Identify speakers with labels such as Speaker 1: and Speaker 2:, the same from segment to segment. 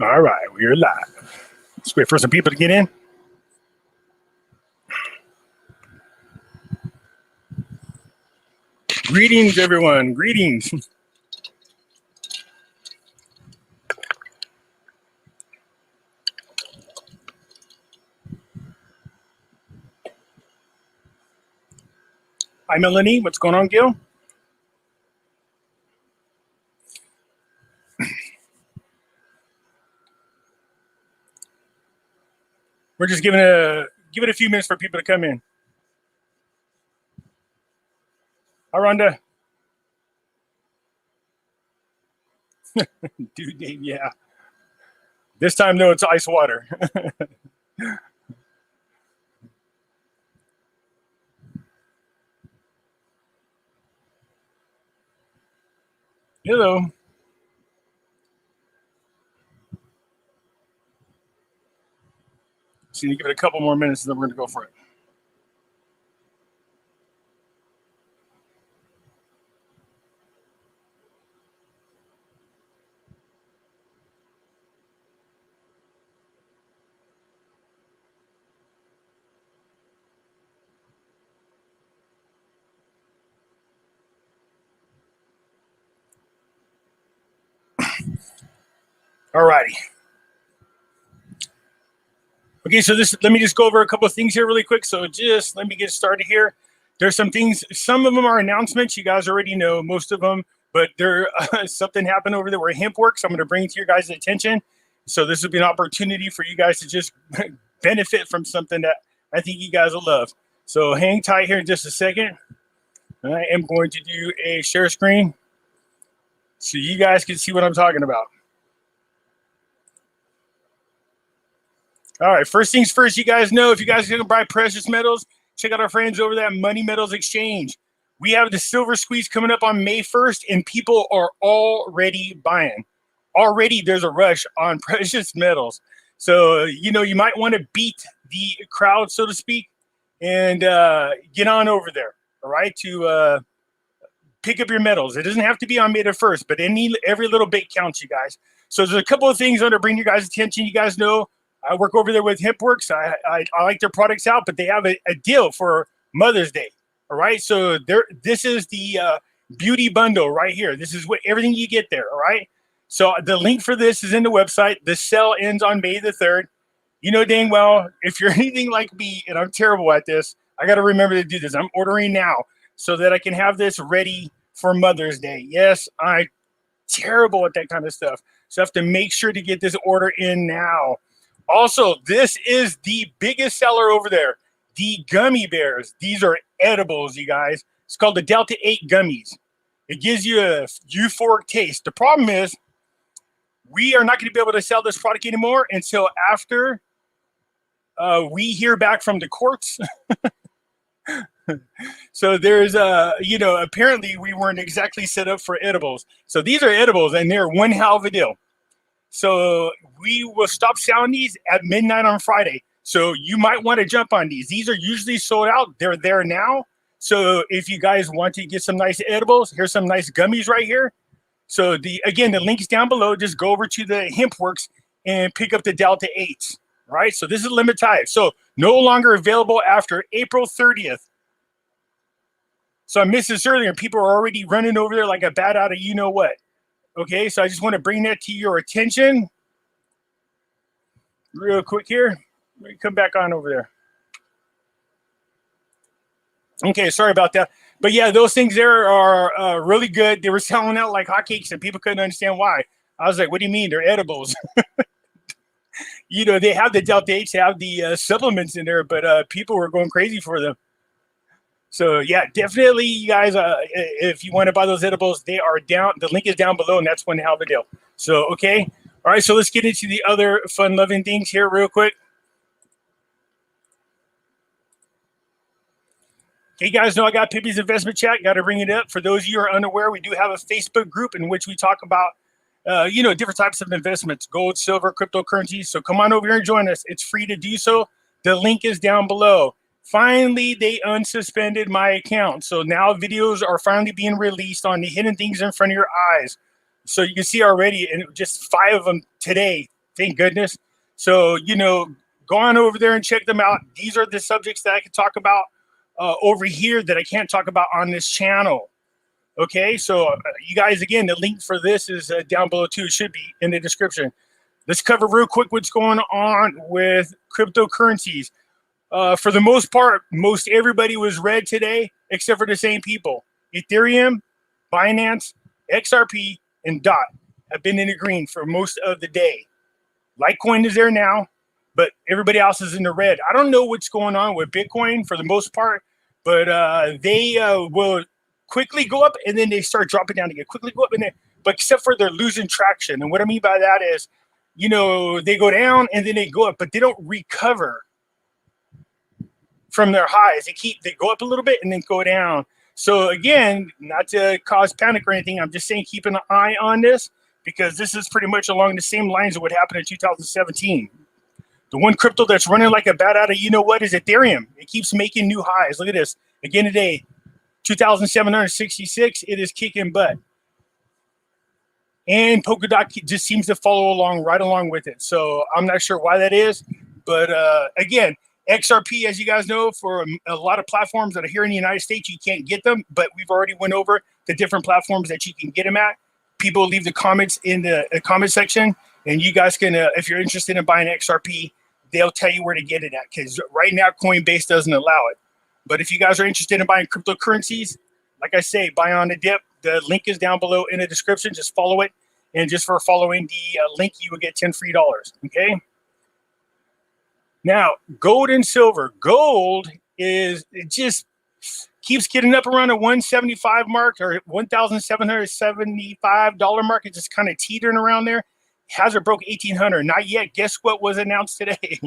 Speaker 1: All right, we're live. Let's wait for some people to get in. Greetings, everyone. Greetings. Hi, Melanie. What's going on, Gil? We're just give it a few minutes for people to come in. Hi, Rhonda. Dude, Dave, yeah. This time, no, it's ice water. Hello. So you give it a couple more minutes, and then we're going to go for it. All righty. Okay, so let me just go over a couple of things here really quick. So just let me get started here. There's some things, some of them are announcements. You guys already know most of them, but there something happened over there where HempWorks. I'm going to bring it to your guys' attention. So this will be an opportunity for you guys to just benefit from something that I think you guys will love. So hang tight here in just a second. I am going to do a share screen so you guys can see what I'm talking about. All right, first things first, you guys know if you guys are going to buy precious metals, check out our friends over there at Money Metals Exchange. We have the silver squeeze coming up on May 1st, and people are already buying. Already there's a rush on precious metals. So, you know, you might want to beat the crowd, so to speak, and get on over there, all right, to pick up your metals. It doesn't have to be on May the 1st, but every little bit counts, you guys. So there's a couple of things I want to bring your guys' attention. You guys know I work over there with HempWorks. I like their products out, but they have a deal for Mother's Day. All right. So this is the beauty bundle right here. This is what everything you get there. All right. So the link for this is in the website. The sale ends on May the 3rd. You know dang well, if you're anything like me, and I'm terrible at this, I got to remember to do this. I'm ordering now so that I can have this ready for Mother's Day. Yes, I'm terrible at that kind of stuff. So I have to make sure to get this order in now. Also, this is the biggest seller over there, the gummy bears. These are edibles, you guys. It's called the Delta 8 gummies. It gives you a euphoric taste. The problem is we are not going to be able to sell this product anymore until after we hear back from the courts. So there's, apparently we weren't exactly set up for edibles. So these are edibles, and they're one hell of a deal. So we will stop selling these at midnight on Friday. So you might want to jump on these. These are usually sold out. They're there now. So if you guys want to get some nice edibles, here's some nice gummies right here. So the link's down below. Just go over to the HempWorks and pick up the Delta 8s. Right? So this is limited time. So no longer available after April 30th. So I missed this earlier. People are already running over there like a bat out of you know what. Okay, so I just want to bring that to your attention real quick here. Let me come back on over there. Okay, sorry about that. But yeah, those things there are really good. They were selling out like hotcakes, and people couldn't understand why. I was like, what do you mean? They're edibles. You know, they have the Delta 8s, they have the supplements in there, but people were going crazy for them. So yeah, definitely, you guys. If you want to buy those edibles, they are down. The link is down below, and that's one hell of a deal. So okay, all right. So let's get into the other fun-loving things here, real quick. Okay, you guys know I got Pippi's Investment Chat. Got to bring it up. For those of you who are unaware, we do have a Facebook group in which we talk about, different types of investments: gold, silver, cryptocurrencies. So come on over here and join us. It's free to do so. The link is down below. Finally, they unsuspended my account. So now videos are finally being released on the hidden things in front of your eyes. So you can see already, and just 5 of them today, Thank goodness. So, go on over there and check them out. These are the subjects that I can talk about over here that I can't talk about on this channel. Okay, so you guys, again, the link for this is down below too. It should be in the description. Let's cover real quick what's going on with cryptocurrencies. For the most part, most everybody was red today, except for the same people. Ethereum, Binance, XRP, and DOT have been in the green for most of the day. Litecoin is there now, but everybody else is in the red. I don't know what's going on with Bitcoin for the most part, but they will quickly go up and then they start dropping down again. Quickly go up and then, but except for they're losing traction. And what I mean by that is, they go down and then they go up, but they don't recover from their highs. They go up a little bit and then go down. So again, not to cause panic or anything, I'm just saying keep an eye on this, because this is pretty much along the same lines of what happened in 2017. The one crypto that's running like a bat out of is Ethereum. It keeps making new highs. Look at this. Again today, 2,766. It is kicking butt. And Polkadot just seems to follow right along with it. So I'm not sure why that is. But again, XRP, as you guys know, for a lot of platforms that are here in the United States, you can't get them. But we've already went over the different platforms that you can get them at. People leave the comments in the comment section. And you guys can, if you're interested in buying XRP, they'll tell you where to get it at. Because right now, Coinbase doesn't allow it. But if you guys are interested in buying cryptocurrencies, like I say, buy on the dip. The link is down below in the description. Just follow it. And just for following the link, you will get $10 free. Okay? Now, gold and silver. Gold it just keeps getting up around the 175 mark or $1,775 mark. It's just kind of teetering around there. Hasn't broke 1,800. Not yet. Guess what was announced today?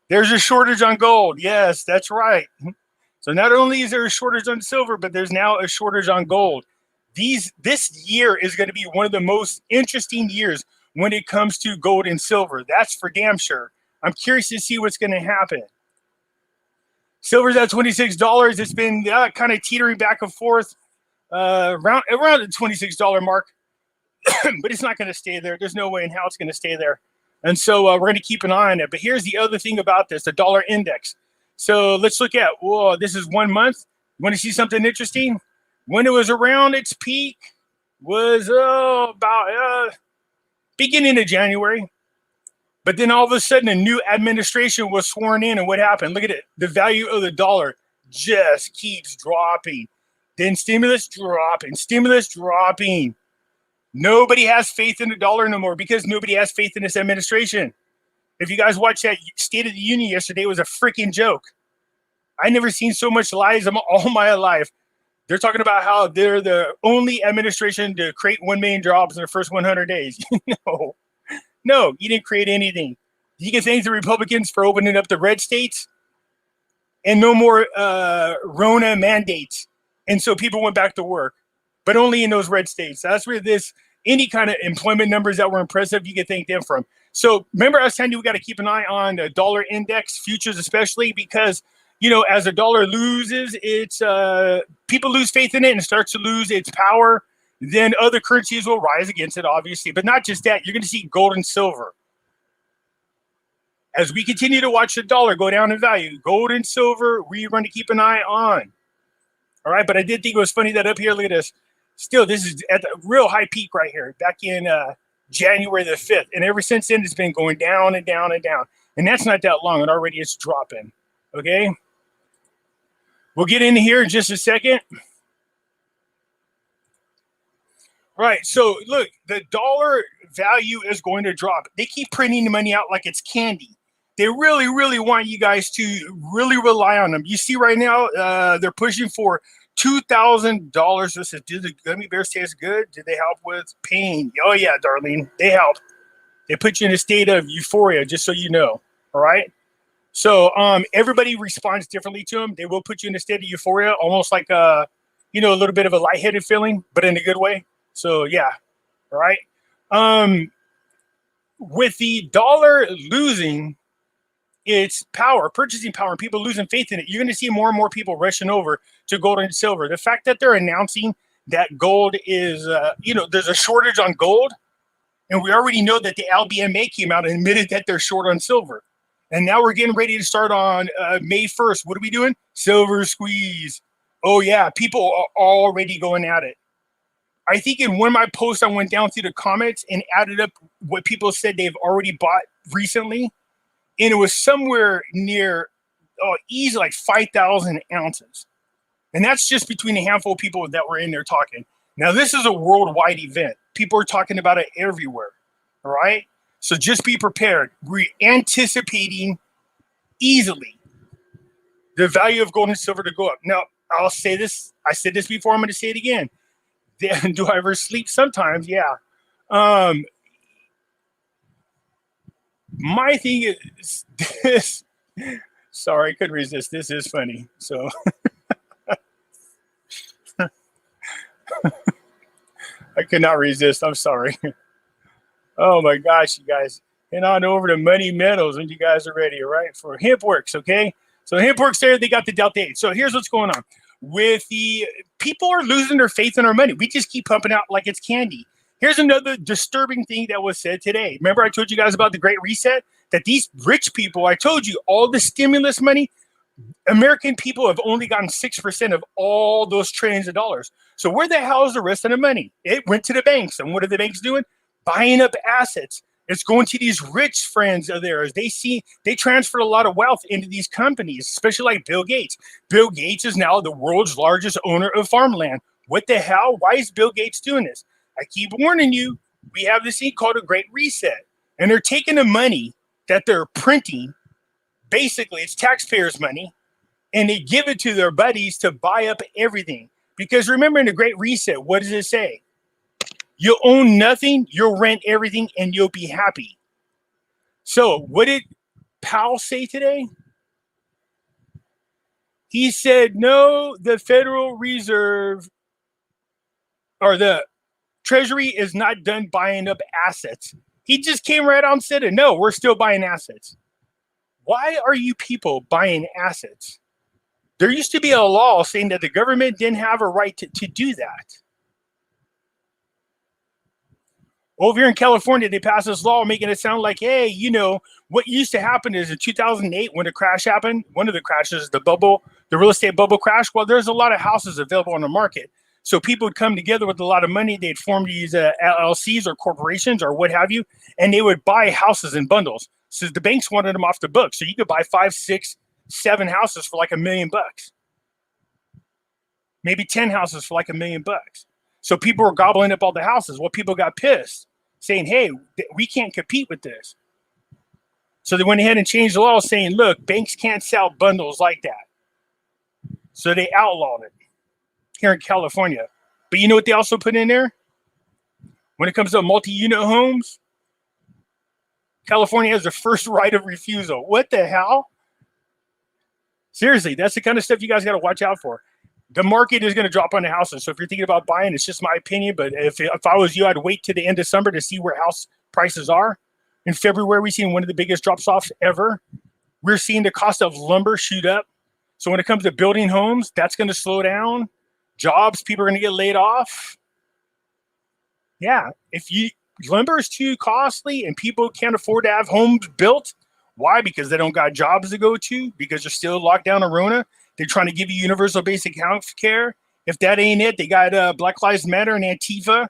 Speaker 1: There's a shortage on gold. Yes, that's right. So not only is there a shortage on silver, but there's now a shortage on gold. This year is going to be one of the most interesting years when it comes to gold and silver. That's for damn sure. I'm curious to see what's going to happen. Silver's at $26. It's been kind of teetering back and forth around the $26 mark, but it's not going to stay there. There's no way in how it's going to stay there. And so we're going to keep an eye on it. But here's the other thing about this, the dollar index. So let's look at, this is 1 month. You want to see something interesting? When it was around its peak was about beginning of January. But then all of a sudden, a new administration was sworn in, and what happened? Look at it. The value of the dollar just keeps dropping. Then stimulus dropping. Nobody has faith in the dollar no more because nobody has faith in this administration. If you guys watched that State of the Union yesterday, it was a freaking joke. I never seen so much lies all my life. They're talking about how they're the only administration to create 1 million jobs in the first 100 days. No, you didn't create anything. You can thank the Republicans for opening up the red states and no more Rona mandates. And so people went back to work, but only in those red states. That's where any kind of employment numbers that were impressive, you can thank them from. So remember, I was telling you, we got to keep an eye on the dollar index futures, especially because, as the dollar loses, people lose faith in it and starts to lose its power. Then other currencies will rise against it, obviously. But not just that, you're going to see gold and silver. As we continue to watch the dollar go down in value, gold and silver, we're going to keep an eye on. All right, but I did think it was funny that up here, look at this. Still, this is at the real high peak right here, back in January the 5th. And ever since then, it's been going down and down and down. And that's not that long, and already it's dropping. Okay? We'll get into here in just a second. Right, so look, the dollar value is going to drop. They keep printing the money out like it's candy. They really, really want you guys to really rely on them. You see right now, they're pushing for $2,000. This is, do the gummy bears taste good? Do they help with pain? Oh, yeah, darling, they help. They put you in a state of euphoria, just so you know, all right? So everybody responds differently to them. They will put you in a state of euphoria, almost like, a little bit of a lightheaded feeling, but in a good way. So, yeah, all right. With the dollar losing its power, purchasing power, and people losing faith in it, you're going to see more and more people rushing over to gold and silver. The fact that they're announcing that gold is, there's a shortage on gold, And we already know that the LBMA came out and admitted that they're short on silver. And now we're getting ready to start on May 1st. What are we doing? Silver squeeze. Oh, yeah. People are already going at it. I think in one of my posts, I went down through the comments and added up what people said they've already bought recently. And it was somewhere near, easy, like 5,000 ounces. And that's just between a handful of people that were in there talking. Now, this is a worldwide event. People are talking about it everywhere. All right. So just be prepared. We're anticipating easily the value of gold and silver to go up. Now, I'll say this. I said this before. I'm going to say it again. Do I ever sleep? Sometimes, yeah. My thing is this. Sorry, I couldn't resist. This is funny. So I could not resist. I'm sorry. Oh my gosh, you guys. Head on over to Money Metals when you guys are ready, all right? For HempWorks, okay? So HempWorks there, they got the Delta 8. So here's what's going on. With the people are losing their faith in our money. We just keep pumping out like it's candy. Here's another disturbing thing that was said today. Remember I told you guys about the Great Reset? That these rich people, I told you, all the stimulus money, American people have only gotten 6% of all those trillions of dollars. So where the hell is the rest of the money? It went to the banks. And what are the banks doing? Buying up assets. It's going to these rich friends of theirs. They transferred a lot of wealth into these companies, especially like Bill Gates. Bill Gates is now the world's largest owner of farmland. What the hell? Why is Bill Gates doing this? I keep warning you, we have this thing called a Great Reset. And they're taking the money that they're printing, basically it's taxpayers' money, and they give it to their buddies to buy up everything. Because remember in the Great Reset, what does it say? You'll own nothing, you'll rent everything, and you'll be happy. So what did Powell say today? He said, no, the Federal Reserve or the Treasury is not done buying up assets. He just came right out and said it. No, we're still buying assets. Why are you people buying assets? There used to be a law saying that the government didn't have a right to do that. Over here in California, they passed this law making it sound like, hey, you know, what used to happen is in 2008 when the crash happened, one of the crashes, the real estate bubble crash, well, there's a lot of houses available on the market. So people would come together with a lot of money. They'd form these LLCs or corporations or what have you, and they would buy houses in bundles. So the banks wanted them off the book. So you could buy 5, 6, 7 houses for like $1 million. Maybe 10 houses for like $1 million. So people were gobbling up all the houses. Well, people got pissed, saying, hey, we can't compete with this. So they went ahead and changed the law saying, look, banks can't sell bundles like that. So they outlawed it here in California. But you know what they also put in there? When it comes to multi-unit homes, California has the first right of refusal. What the hell? Seriously, that's the kind of stuff you guys got to watch out for. The market is going to drop on the houses. So if you're thinking about buying, it's just my opinion. But if I was you, I'd wait to the end of summer to see where house prices are. In February, we've seen one of the biggest drops-offs ever. We're seeing the cost of lumber shoot up. So when it comes to building homes, that's going to slow down. Jobs, people are going to get laid off. Yeah, lumber is too costly and people can't afford to have homes built. Why? Because they don't got jobs to go to, because they're still locked down in Rona. They're trying to give you universal basic health care. If that ain't it, they got Black Lives Matter and Antifa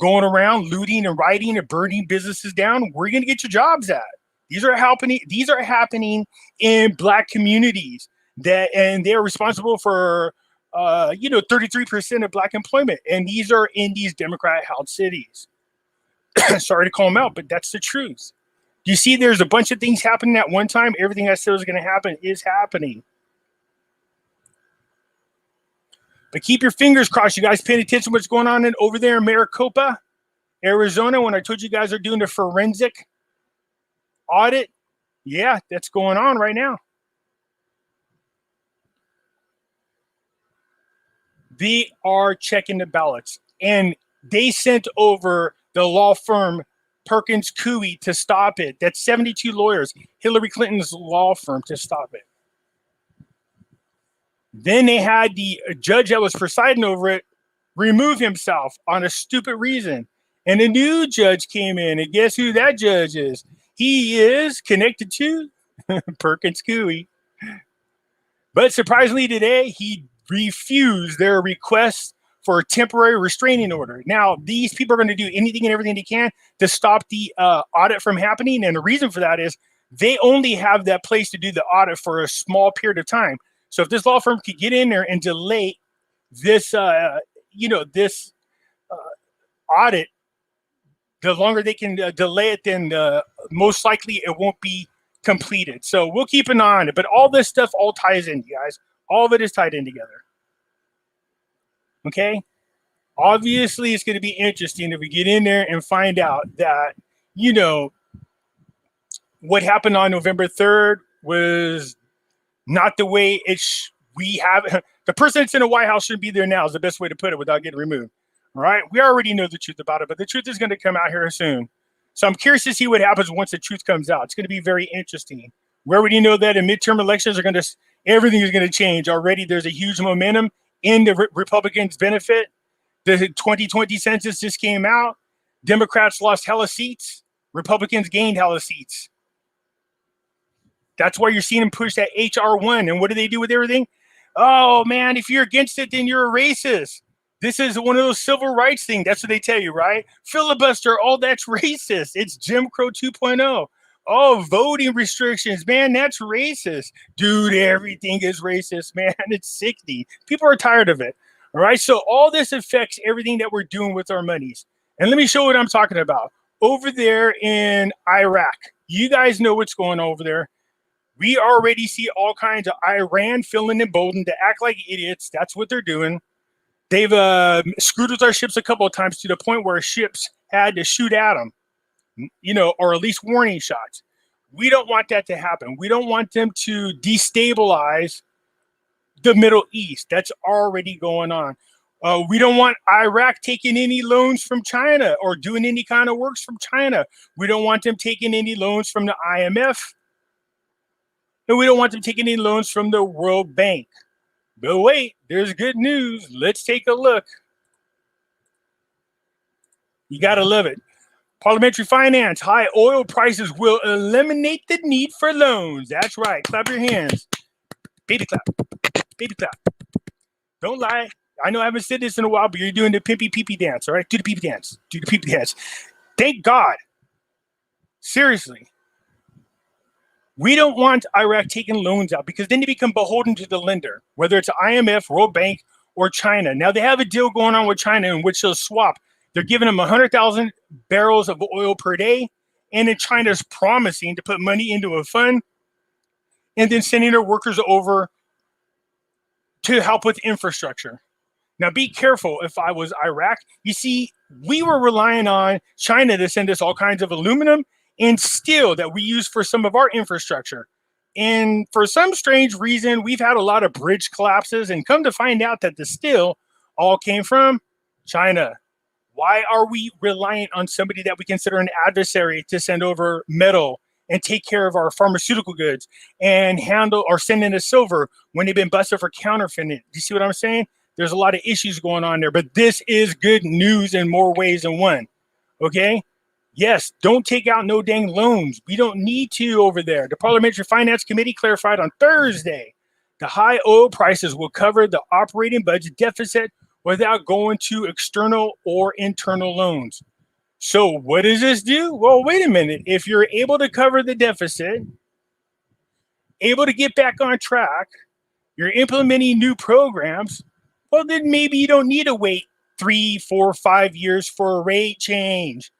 Speaker 1: going around looting and rioting and burning businesses down. Where are you going to get your jobs at? These are happening in Black communities and they're responsible for 33% of Black employment. And these are in these Democrat-held cities. Sorry to call them out, but that's the truth. You see, there's a bunch of things happening at one time. Everything I said was going to happen is happening. But keep your fingers crossed. You guys paying attention to what's going on over there in Maricopa, Arizona, when I told you guys are doing the forensic audit? Yeah, that's going on right now. They are checking the ballots. And they sent over the law firm Perkins Coie to stop it. That's 72 lawyers, Hillary Clinton's law firm, to stop it. Then they had the judge that was presiding over it remove himself on a stupid reason. And a new judge came in, and guess who that judge is? He is connected to Perkins Coie. But surprisingly today, he refused their request for a temporary restraining order. Now, these people are going to do anything and everything they can to stop the audit from happening. And the reason for that is they only have that place to do the audit for a small period of time. So if this law firm could get in there and delay this, this audit, the longer they can delay it, then most likely it won't be completed. So we'll keep an eye on it. But all this stuff all ties in, guys. All of it is tied in together. Okay? Obviously, it's going to be interesting if we get in there and find out that, what happened on November 3rd was not the way we have. The person that's in the White House shouldn't be there now is the best way to put it without getting removed. All right? We already know the truth about it, but the truth is going to come out here soon. So I'm curious to see what happens once the truth comes out. It's going to be very interesting. We already know that in midterm elections everything is going to change. Already there's a huge momentum in the Republicans' benefit. The 2020 census just came out. Democrats lost hella seats. Republicans gained hella seats. That's why you're seeing them push that HR1. And what do they do with everything? Oh, man, if you're against it, then you're a racist. This is one of those civil rights things. That's what they tell you, right? Filibuster, oh, that's racist. It's Jim Crow 2.0. Oh, voting restrictions, man, that's racist. Dude, everything is racist, man. It's sickening. People are tired of it. All right, so all this affects everything that we're doing with our monies. And let me show what I'm talking about. Over there in Iraq, you guys know what's going on over there. We already see all kinds of Iran feeling emboldened to act like idiots. That's what they're doing. They've screwed with our ships a couple of times to the point where ships had to shoot at them, or at least warning shots. We don't want that to happen. We don't want them to destabilize the Middle East. That's already going on. We don't want Iraq taking any loans from China or doing any kind of works from China. We don't want them taking any loans from the IMF. And we don't want them taking any loans from the World Bank. But wait, there's good news. Let's take a look. You got to love it. Parliamentary finance. High oil prices will eliminate the need for loans. That's right. Clap your hands. Baby clap. Baby clap. Don't lie. I know I haven't said this in a while, but you're doing the pimpy pee-pee dance, all right? Do the pee-pee dance. Do the pee-pee dance. Thank God. Seriously. We don't want Iraq taking loans out because then they become beholden to the lender, whether it's IMF, World Bank, or China. Now, they have a deal going on with China in which they'll swap. They're giving them 100,000 barrels of oil per day, and then China's promising to put money into a fund and then sending their workers over to help with infrastructure. Now, be careful if I was Iraq. You see, we were relying on China to send us all kinds of aluminum and steel that we use for some of our infrastructure. And for some strange reason, we've had a lot of bridge collapses and come to find out that the steel all came from China. Why are we reliant on somebody that we consider an adversary to send over metal and take care of our pharmaceutical goods and handle or send in a silver when they've been busted for counterfeiting? Do you see what I'm saying? There's a lot of issues going on there, but this is good news in more ways than one. Okay? Yes, don't take out no dang loans. We don't need to over there. The Parliamentary Finance Committee clarified on Thursday the high oil prices will cover the operating budget deficit without going to external or internal loans. So what does this do? Well, wait a minute. If you're able to cover the deficit, able to get back on track, you're implementing new programs, well, then maybe you don't need to wait 3, 4, 5 years for a rate change.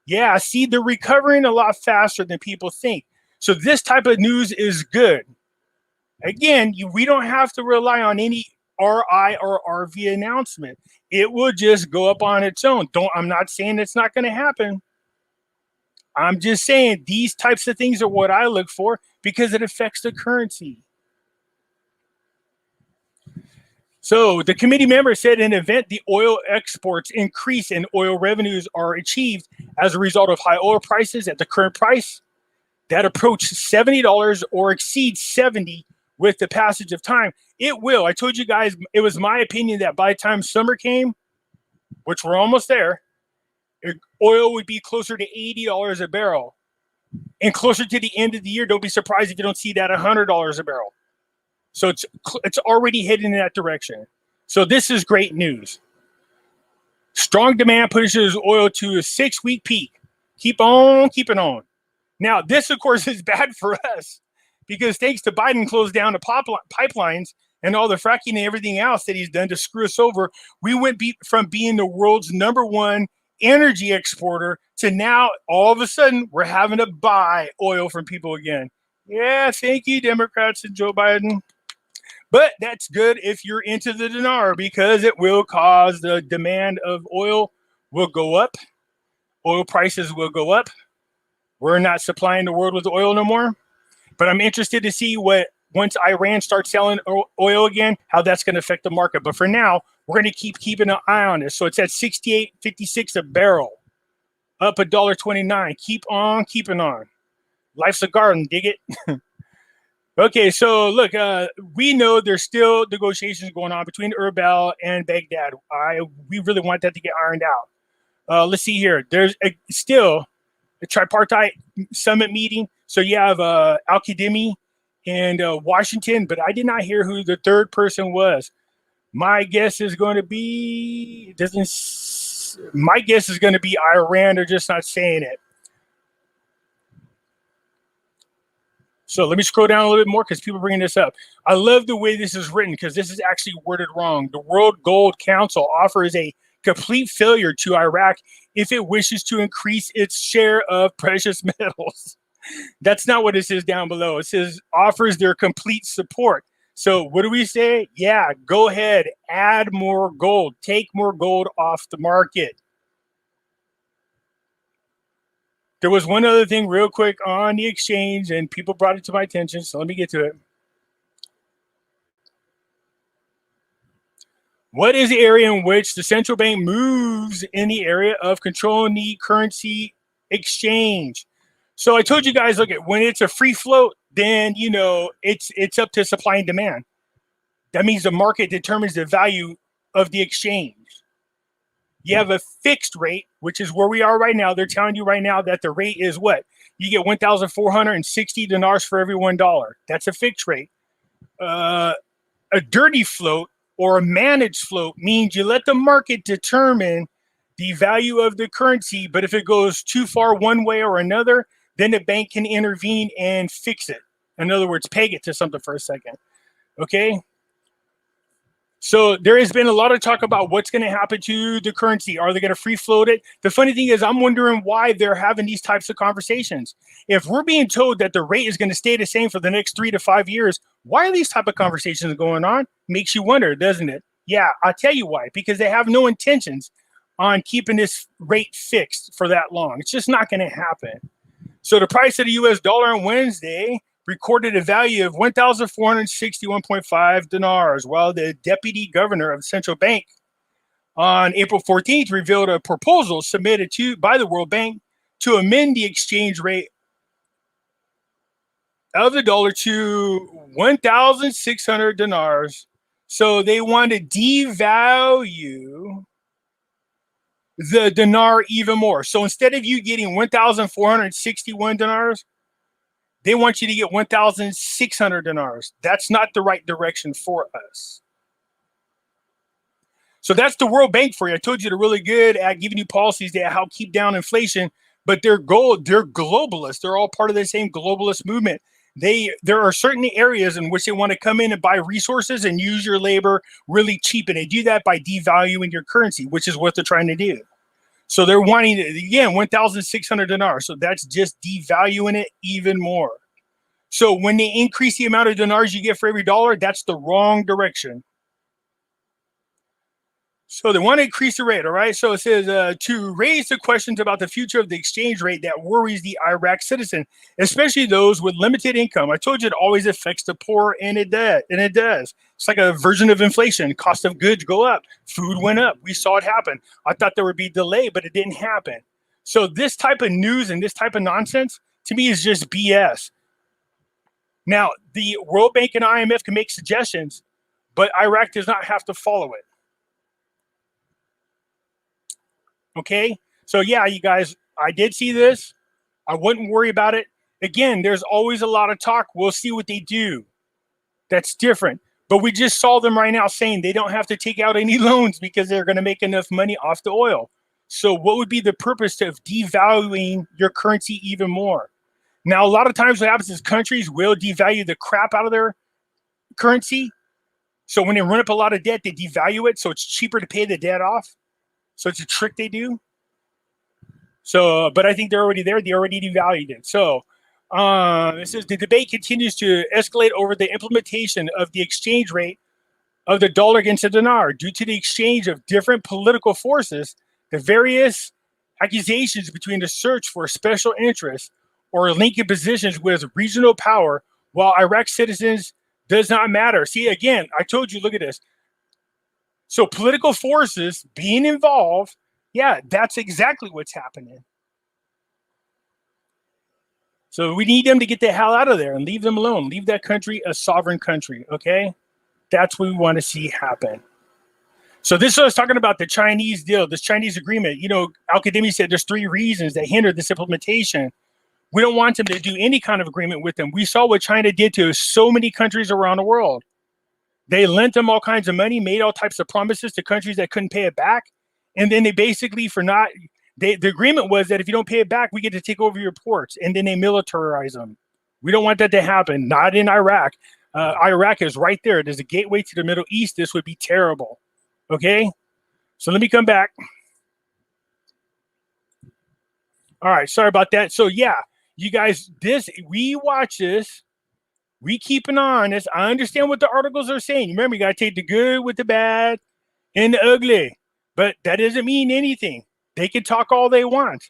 Speaker 1: Yeah, see, they're recovering a lot faster than people think. So this type of news is good. Again, we don't have to rely on any RI or RV announcement. It will just go up on its own. I'm not saying it's not going to happen. I'm just saying these types of things are what I look for because it affects the currency. So the committee member said in an event the oil exports increase and oil revenues are achieved as a result of high oil prices at the current price that approach $70 or exceed 70 with the passage of time. It will. I told you guys, it was my opinion that by the time summer came, which we're almost there, Oil would be closer to $80 a barrel. And closer to the end of the year, don't be surprised if you don't see that $100 a barrel. So it's already heading in that direction. So this is great news. Strong demand pushes oil to a 6-week peak. Keep on keeping on. Now, this, of course, is bad for us because thanks to Biden closed down the pipelines and all the fracking and everything else that he's done to screw us over, we went from being the world's #1 energy exporter to now all of a sudden we're having to buy oil from people again. Yeah, thank you, Democrats and Joe Biden. But that's good if you're into the dinar because it will cause the demand of oil will go up. Oil prices will go up. We're not supplying the world with oil no more. But I'm interested to see what, once Iran starts selling oil again, how that's going to affect the market. But for now, we're going to keep keeping an eye on this. So it's at $68.56 a barrel, up $1.29. Keep on keeping on. Life's a garden, dig it? Okay, so look, we know there's still negotiations going on between Erbil and Baghdad. We really want that to get ironed out. Let's see here. There's still a tripartite summit meeting. So you have Al-Khadimi and Washington, but I did not hear who the third person was. My guess is going to be Iran. They're just not saying it. So let me scroll down a little bit more because people are bringing this up. I love the way this is written because this is actually worded wrong. The World Gold Council offers a complete failure to Iraq if it wishes to increase its share of precious metals. That's not what it says down below. It says offers their complete support. So what do we say? Yeah, go ahead, add more gold, take more gold off the market. There was one other thing real quick on the exchange, and people brought it to my attention, so let me get to it. What is the area in which the central bank moves in the area of controlling the currency exchange? So I told you guys, look, when it's a free float, then, you know, it's up to supply and demand. That means the market determines the value of the exchange. You have a fixed rate, which is where we are right now. They're telling you right now that the rate is what? You get 1,460 dinars for every $1. That's a fixed rate. A dirty float or a managed float means you let the market determine the value of the currency, but if it goes too far one way or another, then the bank can intervene and fix it. In other words, peg it to something for a second. Okay? So there has been a lot of talk about what's going to happen to the currency. Are they going to free float it? The funny thing is, I'm wondering why they're having these types of conversations. If we're being told that the rate is going to stay the same for the next 3 to 5 years, why are these type of conversations going on? Makes you wonder, doesn't it? Yeah, I'll tell you why. Because they have no intentions on keeping this rate fixed for that long. It's just not going to happen. So the price of the U.S. dollar on Wednesday recorded a value of 1,461.5 dinars, while the deputy governor of the central bank on April 14th revealed a proposal submitted by the World Bank to amend the exchange rate of the dollar to 1,600 dinars. So they want to devalue the dinar even more. So instead of you getting 1,461 dinars, they want you to get 1,600 dinars. That's not the right direction for us. So that's the World Bank for you. I told you they're really good at giving you policies that help keep down inflation, but they're globalists. They're all part of the same globalist movement. There are certain areas in which they want to come in and buy resources and use your labor really cheap, and they do that by devaluing your currency, which is what they're trying to do. So they're wanting, again, 1,600 dinars. So that's just devaluing it even more. So when they increase the amount of dinars you get for every dollar, that's the wrong direction. So they want to increase the rate, all right? So it says to raise the questions about the future of the exchange rate that worries the Iraq citizen, especially those with limited income. I told you it always affects the poor, and it does. It's like a version of inflation. Cost of goods go up. Food went up. We saw it happen. I thought there would be delay, but it didn't happen. So this type of news and this type of nonsense, to me, is just BS. Now, the World Bank and IMF can make suggestions, but Iraq does not have to follow it. Okay, So yeah, you guys, I did see this. I wouldn't worry about it. Again, there's always a lot of talk. We'll see what they do. That's different. But we just saw them right now saying they don't have to take out any loans because they're going to make enough money off the oil. So what would be the purpose of devaluing your currency even more? Now, a lot of times what happens is countries will devalue the crap out of their currency. So when they run up a lot of debt, they devalue it. So it's cheaper to pay the debt off. So it's a trick they do. So, but I think they're already there. They already devalued it. So it says the debate continues to escalate over the implementation of the exchange rate of the dollar against the dinar due to the exchange of different political forces. The various accusations between the search for special interests or linking positions with regional power, while Iraq citizens does not matter. See, again, I told you, look at this. So political forces being involved, yeah, that's exactly what's happening. So we need them to get the hell out of there and leave them alone. Leave that country a sovereign country, okay? That's what we want to see happen. So this was talking about the Chinese deal, this Chinese agreement. You know, Al-Kadhimi said there's 3 reasons that hinder this implementation. We don't want them to do any kind of agreement with them. We saw what China did to so many countries around the world. They lent them all kinds of money, made all types of promises to countries that couldn't pay it back. And then they basically, the agreement was that if you don't pay it back, we get to take over your ports. And then they militarize them. We don't want that to happen. Not in Iraq. Iraq is right there. There's a gateway to the Middle East. This would be terrible. Okay? So let me come back. All right. Sorry about that. So yeah, you guys, we watch this. We keep an eye on this. I understand what the articles are saying. Remember, you got to take the good with the bad and the ugly. But that doesn't mean anything. They can talk all they want.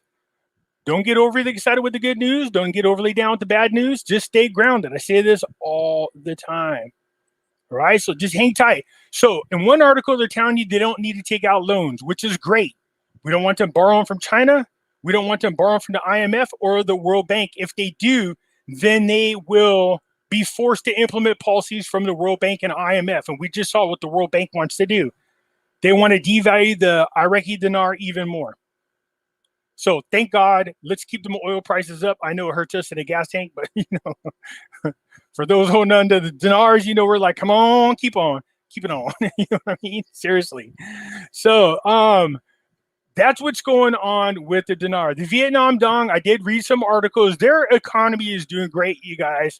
Speaker 1: Don't get overly excited with the good news. Don't get overly down with the bad news. Just stay grounded. I say this all the time. All right? So just hang tight. So in one article, they're telling you they don't need to take out loans, which is great. We don't want them borrowing from China. We don't want them borrowing from the IMF or the World Bank. If they do, then they will be forced to implement policies from the World Bank and IMF. And we just saw what the World Bank wants to do. They want to devalue the Iraqi dinar even more. So thank God, let's keep the oil prices up. I know it hurts us in a gas tank, but you know, for those holding on to the dinars, you know, we're like, come on, keep it on. You know what I mean? Seriously. So that's what's going on with the dinar. The Vietnam Dong, I did read some articles. Their economy is doing great, you guys.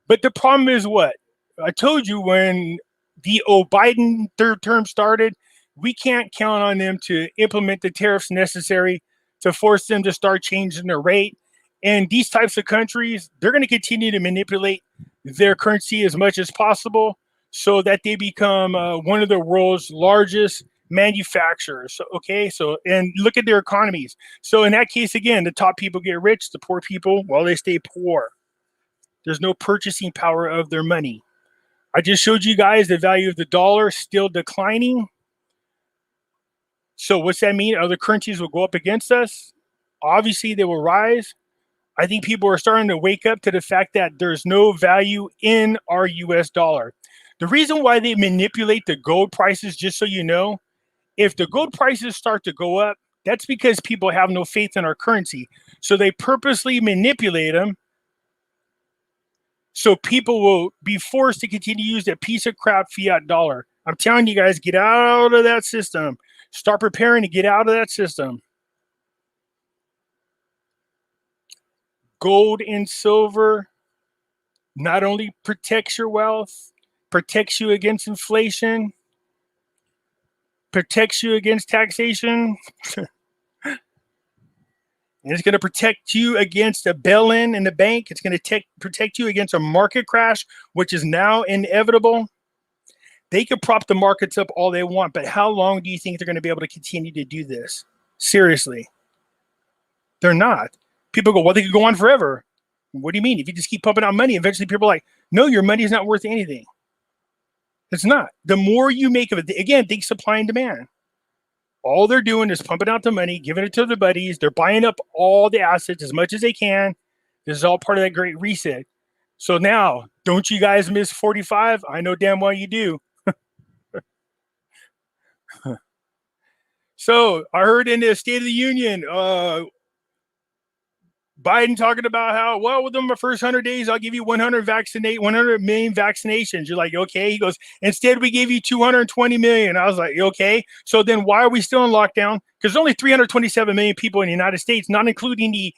Speaker 1: But the problem is what? I told you when the Biden third term started, we can't count on them to implement the tariffs necessary to force them to start changing their rate. And these types of countries, they're going to continue to manipulate their currency as much as possible so that they become one of the world's largest manufacturers. So, okay, so and look at their economies. So in that case, again, the top people get rich, the poor people, well, they stay poor. There's no purchasing power of their money. I just showed you guys the value of the dollar still declining. So what's that mean? Other currencies will go up against us. Obviously, they will rise. I think people are starting to wake up to the fact that there's no value in our US dollar. The reason why they manipulate the gold prices, just so you know, if the gold prices start to go up, that's because people have no faith in our currency. So they purposely manipulate them so people will be forced to continue to use that piece of crap fiat dollar. I'm telling you guys, get out of that system. Start preparing to get out of that system. Gold and silver not only protects your wealth, protects you against inflation, protects you against taxation. And it's going to protect you against a bail-in in the bank. It's going to protect you against a market crash, which is now inevitable. They could prop the markets up all they want, but how long do you think they're going to be able to continue to do this? Seriously. They're not. People go, well, they could go on forever. What do you mean? If you just keep pumping out money, eventually people are like, no, your money is not worth anything. It's not. The more you make of it, again, think supply and demand. All they're doing is pumping out the money, giving it to their buddies. They're buying up all the assets as much as they can. This is all part of that great reset. So now, don't you guys miss 45? I know damn well you do. So I heard in the State of the Union, Biden talking about how, well, within my first 100 days, I'll give you 100 million vaccinations. You're like, okay. He goes, instead, we gave you 220 million. I was like, okay. So then why are we still in lockdown? Because there's only 327 million people in the United States, not including the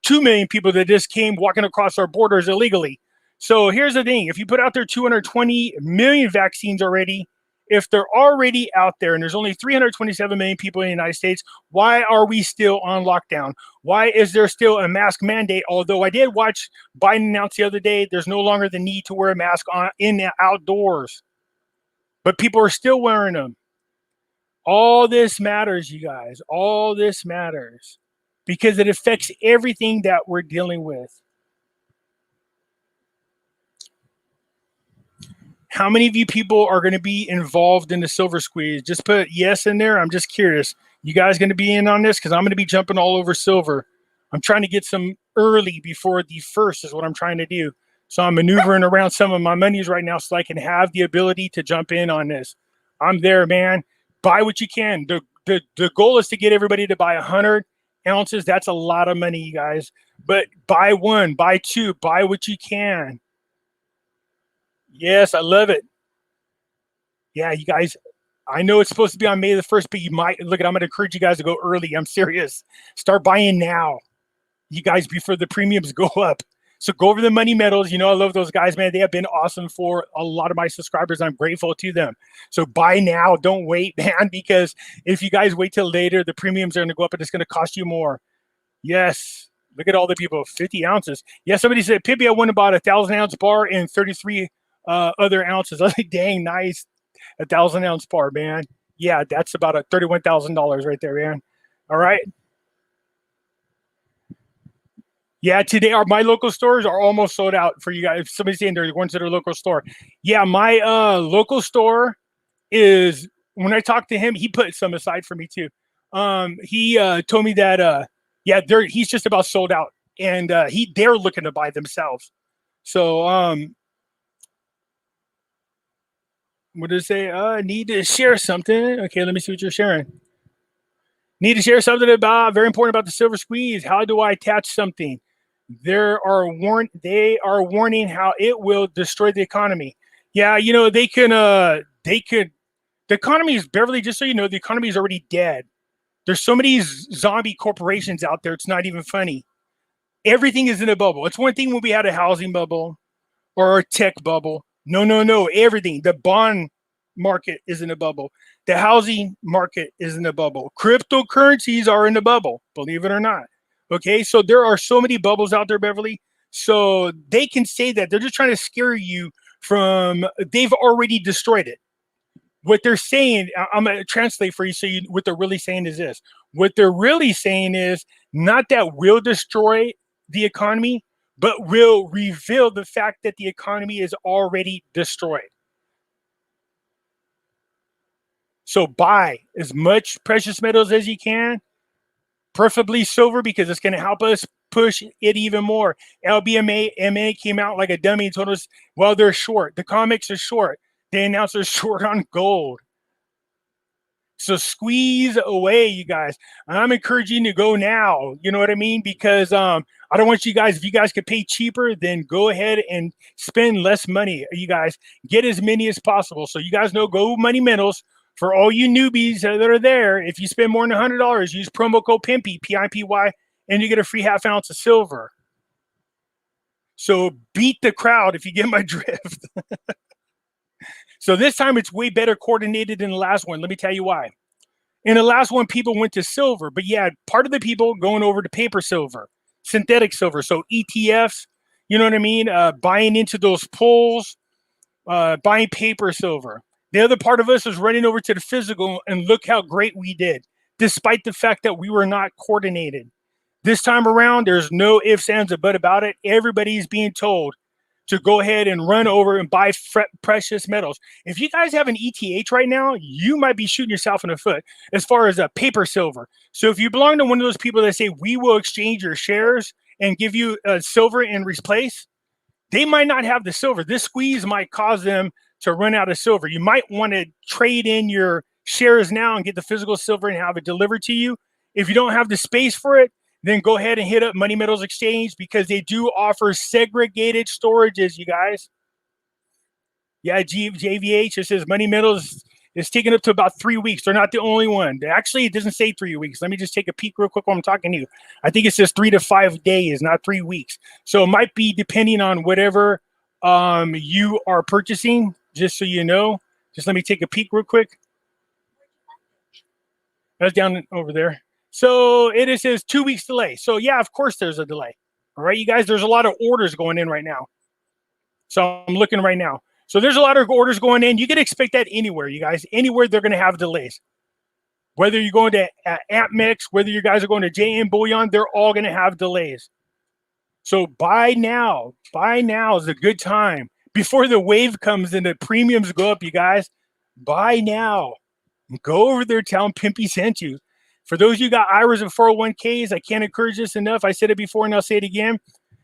Speaker 1: 2 million people that just came walking across our borders illegally. So here's the thing. If you put out there 220 million vaccines already, if they're already out there and there's only 327 million people in the United States, why are we still on lockdown? Why is there still a mask mandate? Although I did watch Biden announce the other day, there's no longer the need to wear a mask in the outdoors, but people are still wearing them. All this matters, you guys. All this matters because it affects everything that we're dealing with. How many of you people are going to be involved in the silver squeeze? Just put yes in there. I'm just curious. You guys going to be in on this? Because I'm going to be jumping all over silver. I'm trying to get some early before the first is what I'm trying to do. So I'm maneuvering around some of my monies right now so I can have the ability to jump in on this. I'm there, man. Buy what you can. The goal is to get everybody to buy 100 ounces. That's a lot of money, you guys. But buy one, buy two, buy what you can. Yes, I love it. Yeah, you guys, I know it's supposed to be on May the 1st, but you might look at, I'm going to encourage you guys to go early. I'm serious. Start buying now, you guys, before the premiums go up. So go over the money metals. You know, I love those guys, man. They have been awesome for a lot of my subscribers. I'm grateful to them. So buy now. Don't wait, man, because if you guys wait till later, the premiums are going to go up and it's going to cost you more. Yes. Look at all the people, 50 ounces. Yeah, somebody said, Pibby, I went about 1,000-ounce bar and 33 other ounces. I was like, dang, nice. 1,000-ounce bar, man. Yeah, that's about $31,000 right there, man. All right. Yeah, today my local stores are almost sold out for you guys. Somebody's saying they're going to their local store. Yeah, my local store is, when I talked to him, he put some aside for me too. He told me that yeah, he's just about sold out, and they're looking to buy themselves. So what does it say? Need to share something. Okay, let me see what you're sharing. Need to share something about very important about the silver squeeze. How do I attach something? They are warning how it will destroy the economy. Yeah, you know, they could the economy is, Beverly, just so you know, the economy is already dead. There's so many zombie corporations out there, it's not even funny. Everything is in a bubble. It's one thing when we had a housing bubble or a tech bubble. No, everything. The bond market is in a bubble. The housing market is in a bubble. Cryptocurrencies are in a bubble, believe it or not. Okay, so there are so many bubbles out there, Beverly. So they can say that. They're just trying to scare you from, they've already destroyed it. What they're saying, I'm going to translate for you so what they're really saying is this. What they're really saying is not that we'll destroy the economy, but will reveal the fact that the economy is already destroyed. So buy as much precious metals as you can, preferably silver, because it's going to help us push it even more. LBMA came out like a dummy and told us, well, they're short. The comics are short. They announced they're short on gold. So squeeze away, you guys. I'm encouraging you to go now. You know what I mean? Because I don't want you guys, if you guys could pay cheaper, then go ahead and spend less money. You guys get as many as possible. So you guys know, go Money Metals. For all you newbies that are there, if you spend more than $100, use promo code PIMPY, P-I-P-Y, and you get a free half-ounce of silver. So beat the crowd if you get my drift. So this time it's way better coordinated than the last one. Let me tell you why. In the last one, people went to silver, but yeah, part of the people going over to paper silver, synthetic silver. So ETFs, you know what I mean? Buying into those pools, buying paper silver. The other part of us is running over to the physical, and look how great we did, despite the fact that we were not coordinated. This time around, there's no ifs, ands, or but about it. Everybody's being told to go ahead and run over and buy precious metals. If you guys have an ETH right now, you might be shooting yourself in the foot as far as a paper silver. So if you belong to one of those people that say, we will exchange your shares and give you silver in replace, they might not have the silver. This squeeze might cause them to run out of silver. You might want to trade in your shares now and get the physical silver and have it delivered to you. If you don't have the space for it, then go ahead and hit up Money Metals Exchange because they do offer segregated storages, you guys. Yeah, JVH, it says Money Metals is taking up to about 3 weeks. They're not the only one. Actually, it doesn't say 3 weeks. Let me just take a peek real quick while I'm talking to you. I think it says 3 to 5 days, not 3 weeks. So it might be depending on whatever you are purchasing, just so you know. Just let me take a peek real quick. That's down over there. So it says 2 weeks delay. So yeah, of course there's a delay. All right, you guys, there's a lot of orders going in right now. So I'm looking right now. So there's a lot of orders going in. You can expect that anywhere, you guys. Anywhere they're going to have delays. Whether you're going to AppMex, whether you guys are going to JM Bullion, they're all going to have delays. So buy now. Buy now is a good time. Before the wave comes and the premiums go up, you guys, buy now. Go over there, tell them Pimpy sent you. For those of you got IRAs and 401ks, I can't encourage this enough. I said it before and I'll say it again.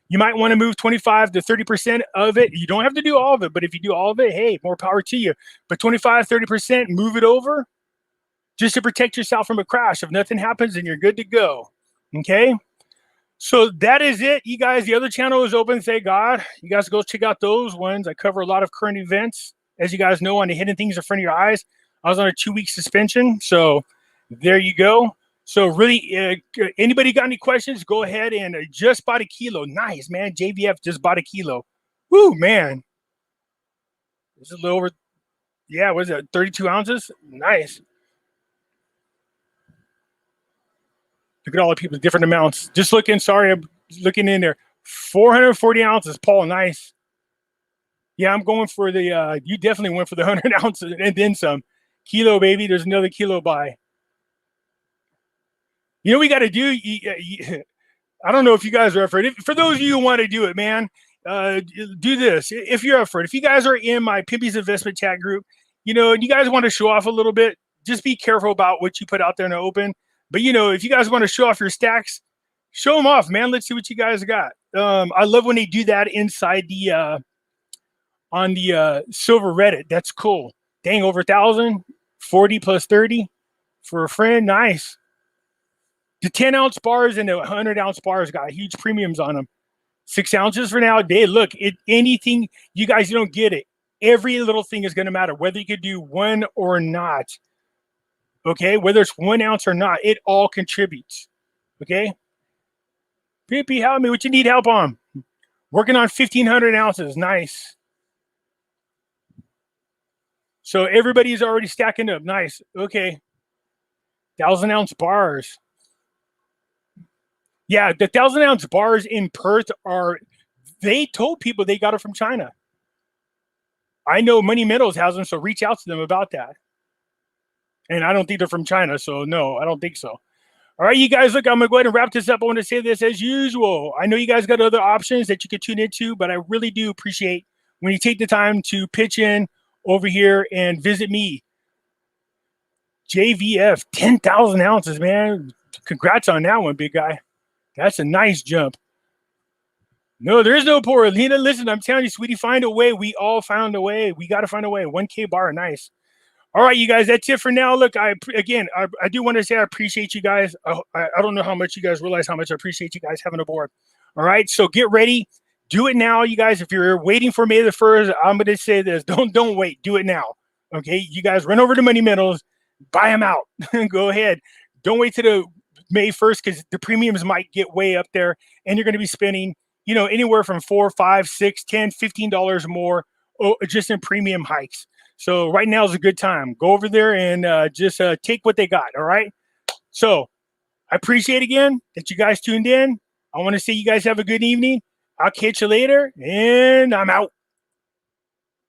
Speaker 1: You might want to move 25 to 30% of it. You don't have to do all of it, but if you do all of it, hey, more power to you. But 25, 30%, move it over just to protect yourself from a crash. If nothing happens, then you're good to go. Okay? So that is it, you guys. The other channel is open, thank God. You guys go check out those ones. I cover a lot of current events, as you guys know, on the hidden things in front of your eyes. I was on a 2-week suspension, so there you go. So really, anybody got any questions, go ahead and just bought a kilo. Nice, man. JVF just bought a kilo. Woo, man. This is a little over, yeah, what is it, 32 ounces? Nice. Look at all the people, different amounts. Just looking, sorry, I'm looking in there. 440 ounces, Paul, nice. Yeah, I'm going for the, you definitely went for the 100 ounces and then some. Kilo, baby, there's another kilo buy. You know what we got to do? I don't know if you guys are up for it. For those of you who want to do it, man, do this. If you're up for it, if you guys are in my Pimpy's Investment Chat group, you know, and you guys want to show off a little bit, just be careful about what you put out there in the open. But, you know, if you guys want to show off your stacks, show them off, man. Let's see what you guys got. I love when they do that inside the, on the silver Reddit. That's cool. Dang, over 1,000, 40 plus 30 for a friend. Nice. The 10-ounce bars and the 100-ounce bars got huge premiums on them. 6 ounces for nowadays. Look, anything, you guys, you don't get it. Every little thing is going to matter, whether you could do one or not. Okay, whether it's 1 ounce or not, it all contributes. Okay, Pimpy, help me. What you need help on? Working on 1,500 ounces. Nice. So everybody's already stacking up. Nice. Okay. 1,000-ounce bars. Yeah, the 1,000-ounce bars in Perth are, they told people they got it from China. I know Money Metals has them, so reach out to them about that. And I don't think they're from China, so no, I don't think so. All right, you guys, look, I'm going to go ahead and wrap this up. I want to say this as usual. I know you guys got other options that you could tune into, but I really do appreciate when you take the time to pitch in over here and visit me. JVF, 10,000 ounces, man. Congrats on that one, big guy. That's a nice jump. No, there is no poor. Lena, listen, I'm telling you, sweetie, find a way. We all found a way. We got to find a way. 1K bar, nice. All right, you guys, that's it for now. Look, I do want to say I appreciate you guys. I don't know how much you guys realize how much I appreciate you guys having a board. All right, so get ready. Do it now, you guys. If you're waiting for May the 1st, I'm going to say this. Don't wait. Do it now. Okay, you guys run over to Money Metals. Buy them out. Go ahead. Don't wait till the May 1st because the premiums might get way up there and you're going to be spending, you know, anywhere from $4, $5, $6, $10, $15 more just in premium hikes. So right now is a good time. Go over there and just take what they got. All right. So I appreciate again that you guys tuned in. I want to say you guys have a good evening. I'll catch you later and I'm out.